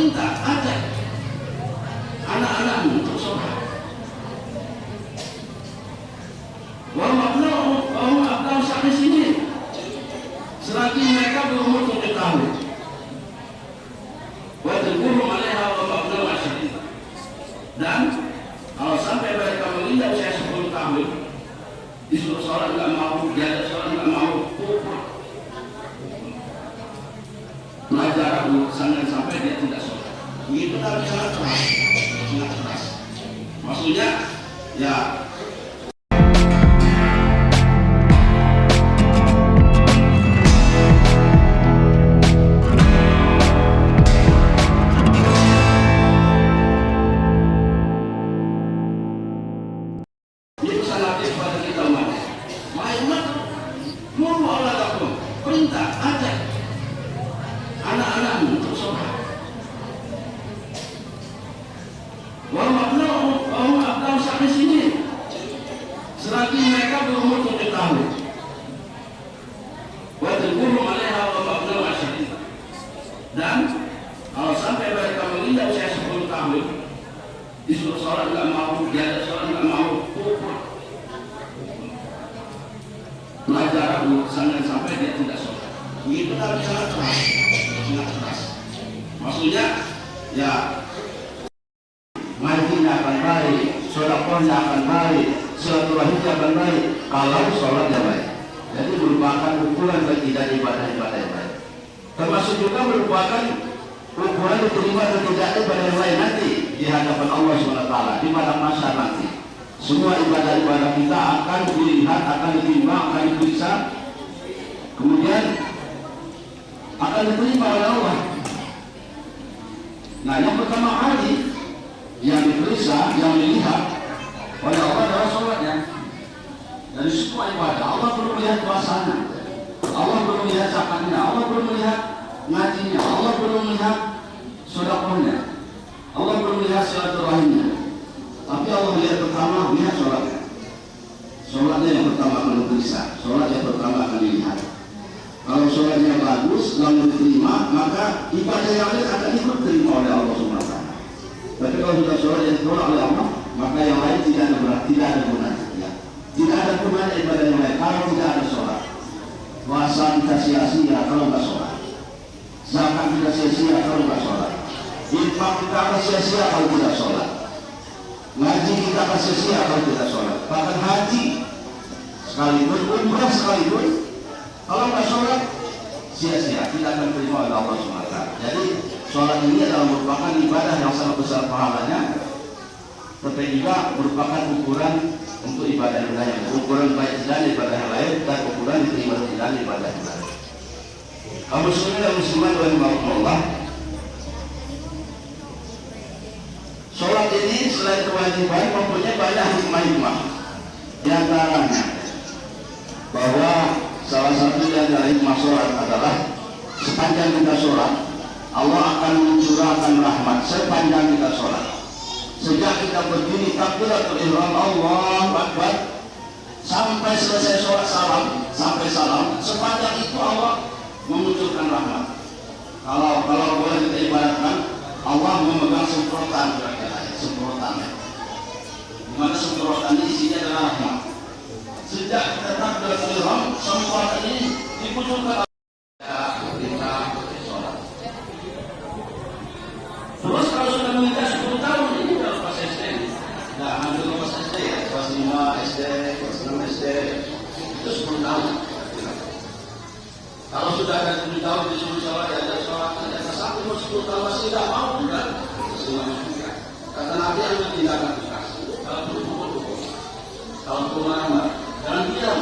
perintah, ajak anak-anakmu untuk sholat. Wahum abdal sampai sini selagi mereka berumur 7 tahun. Wajibul alaiha wa abdal masyarakat. Dan kalau sampai mereka menginjak usia 10 tahun, disuruh sholat nggak mau, diajak sholat nggak mau, kufur. Pelajaran sampai dia tidak sholat. Begitu kan sangat keras, sangat keras. Maksudnya ya. Perintah, ajak anak-anakmu untuk sholat. Wahum abdal sampai sini selagi mereka berumur 7 tahun. Wajibul alaiha wa abdal masyarakat. Dan kalau sampai mereka menginjak usia 10 tahun, disuruh sholat nggak mau, diajak sholat nggak mau, kufur. Pelajaran sampai dia tidak sholat. Begitu kan sangat keras, sangat keras. Maksudnya ya, ngajinya akan baik, sedekahnya akan baik, silaturahimnya akan baik kalau sholatnya baik. Jadi merupakan ukuran bagi tidak ibadah-ibadah yang baik. Termasuk juga merupakan ukuran diterima atau tidak ibadah yang lain nanti di hadapan Allah SWT di padang mahsyar nanti. Semua ibadah-ibadah kita akan dilihat, akan ditimbang, akan diperiksa, kemudian akan diterima oleh Allah. Nah, yang pertama kali yang diperiksa, yang dilihat oleh Allah adalah sholatnya. Dari semua ibadah, Allah belum melihat puasanya, Allah belum melihat zakatnya, Allah belum melihat ngajinya, Allah belum melihat sedekahnya, Allah belum melihat silaturahimnya. Tapi Allah lihat pertama, lihat sholatnya. Sholatnya yang pertama akan diperiksa, sholat yang pertama akan dilihat. Kalau sholatnya bagus, lalu diterima, maka ibadah yang lain akan ikut terima oleh Allah SWT. Tapi kalau sudah sholat yang ditolak oleh Allah, maka yang lain tidak ada berat, tidak ada gunanya. Ya. Tidak ada gunanya ibadah yang lain kalau tidak ada sholat. Puasa kita sia-sia kalau nggak sholat. Zakat kita sia-sia kalau nggak sholat. Infak kita akan sia-sia kalau tidak sholat. Ngaji kita akan sia-sia kalau tidak sholat. Bahkan haji sekalipun, umrah sekalipun, kalau nggak sholat sia-sia, tidak akan terima oleh Allah SWT. Jadi sholat ini adalah merupakan ibadah yang sangat besar pahalanya, tetapi juga merupakan ukuran untuk ibadah yang lain, ukuran baik dan ibadah yang lain, dan ukuran diterima dan ibadah yang lain. Kaum muslimin dan muslimat rahimahumullah, sholat ini selain kewajiban mempunyai banyak hikmah-hikmah. Di antaranya bahwa salah satu dari hikmah sholat adalah sepanjang kita sholat, Allah akan mencurahkan rahmat sepanjang kita sholat. Sejak kita berdiri takbiratul ihram Allahu Akbar sampai selesai sholat sampai salam, sepanjang itu Allah memunculkan rahmat. Kalau boleh kita ibaratkan, Allah memegang semprotan, semprotan. Dimana semprotan ini isinya adalah rahmat. Sejak kita takbiratul ihram, semprotan ini dimunculkan. Terus kalau sudah menikah 10 tahun, ini udah pas SD. Nah, ambil pas SD ya, kelas 5 SD, kelas 6 SD, itu 10 tahun. Kalau sudah ada 7 tahun disuruh sholat, ada sholat, ada satu mau 10 tahun masih tidak mau juga. Kata Nabi yang tindakan keras. Kalau pukul, kalau marah, jangan diam.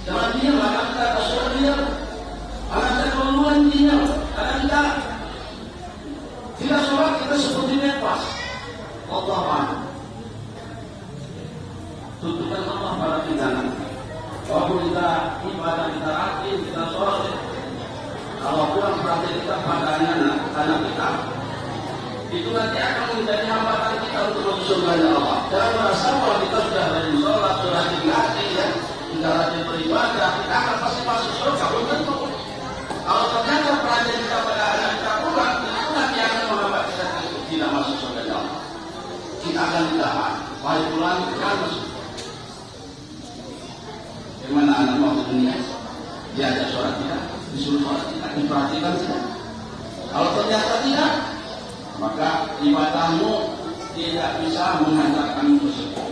Jangan diam, anak kita sholat diam. Anak kita keluar diam. Anak kita tidak sholat, kita seperti bebas. Allah Allah. Tuntutan Allah pada kita nanti. Walaupun kita ibadah, kita rajin, kita sholat, kalau kurang perhatian kita pada anak kita, itu nanti akan menjadi hambatan kita untuk masuk surga Allah. Jangan merasa kalau kita sudah rajin sholat, sudah rajin ngaji, ya, sudah rajin beribadah, kita akan pasti masuk surga. Belum tentu. Kalau ternyata perhatian kita pada anak kita kurang, itu nanti akan dunia, diajak sholat tidak, disuruh sholat tidak, diperhatikan tidak. Kalau ternyata tidak, maka ibadahmu tidak bisa menghantarkan ke surga.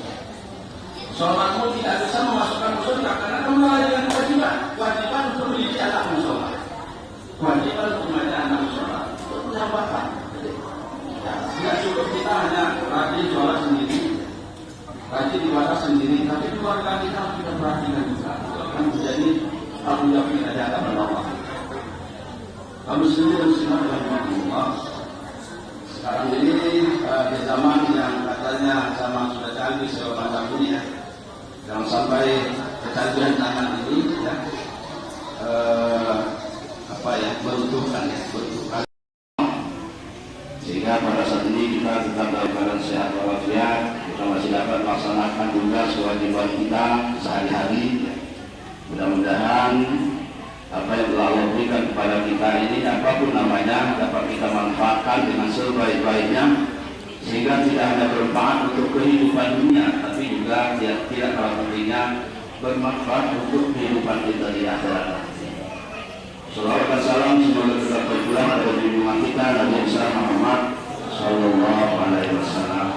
Sholatmu tidak bisa memasukkan ke surga karena kamu melalaikan kewajiban. Kewajiban untuk mendidik anakmu sholat, kewajiban untuk mengajak anakmu sholat, itu punya bakat. Ya, tidak cukup kita hanya rajin sholat sendiri, rajin ibadah sendiri, tapi keluarga kita harus kita perhatikan juga. Itu akan menjadi tanggung jawab kita di hadapan Allah. Kamu sendiri muslimah dalam Allah. Sekarang ini di zaman yang katanya zaman sudah canggih segala macam dunia, jangan sampai kecanggihan zaman ini ya meruntuhkan sehingga pada saat ini kita tetap dalam keadaan sehat walafiat, kita masih dapat melaksanakan tugas kewajiban kita sehari-hari. Mudah-mudahan apa yang telah Allah berikan kepada kita ini, apapun namanya, dapat kita manfaatkan dengan sebaik-baiknya, sehingga tidak hanya bermanfaat untuk kehidupan dunia, tapi juga tidak kalah pentingnya bermanfaat untuk kehidupan kita di akhirat. Salawat dan salam semoga tetap berpulang pada junjungan kita Nabi Muhammad Sallallahu Alaihi Wasallam.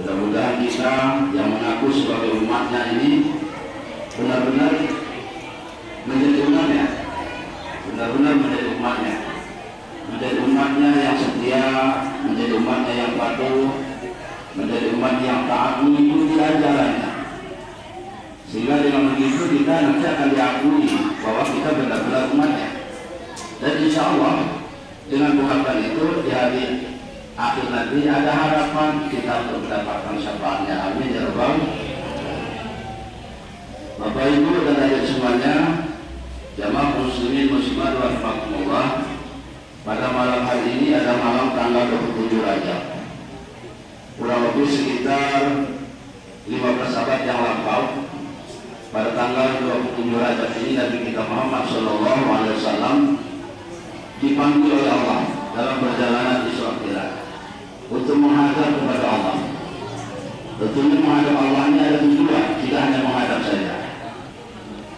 Mudah-mudahan kita yang mengaku sebagai umatnya ini benar-benar menjadi umatnya, benar-benar menjadi umatnya, menjadi umatnya yang setia, menjadi umatnya yang patuh, menjadi umat yang taat mengikuti ajarannya. Sehingga dengan begitu kita nanti akan diakui bahwa kita benar-benar umatnya. Dan insya Allah dengan bukan itu di hari akhir nanti ada harapan kita untuk mendapatkan syafaatnya. Amin ya rabbal. Bapak Ibu dan adik semuanya, jamaah muslimin muslimat rahimakumullah, pada malam hari ini ada malam tanggal 27 Rajab. Kurang lebih sekitar 15 abad yang lampau, pada tanggal 27 Rajab ini Nabi kita Muhammad Sallallahu Alaihi Wasallam dipanggil oleh Allah dalam perjalanan Isra Mi'raj untuk menghadap kepada Allah. Tentunya menghadap Allah ini ada tujuan, tidak hanya menghadap saja.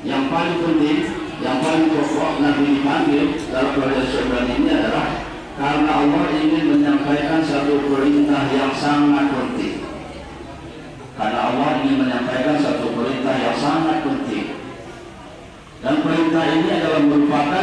Yang paling penting, yang paling pokok Nabi dipanggil dalam perjalanan ini adalah karena Allah ingin menyampaikan satu perintah yang sangat penting. Karena Allah ingin menyampaikan satu perintah yang sangat penting. Dan perintah ini adalah merupakan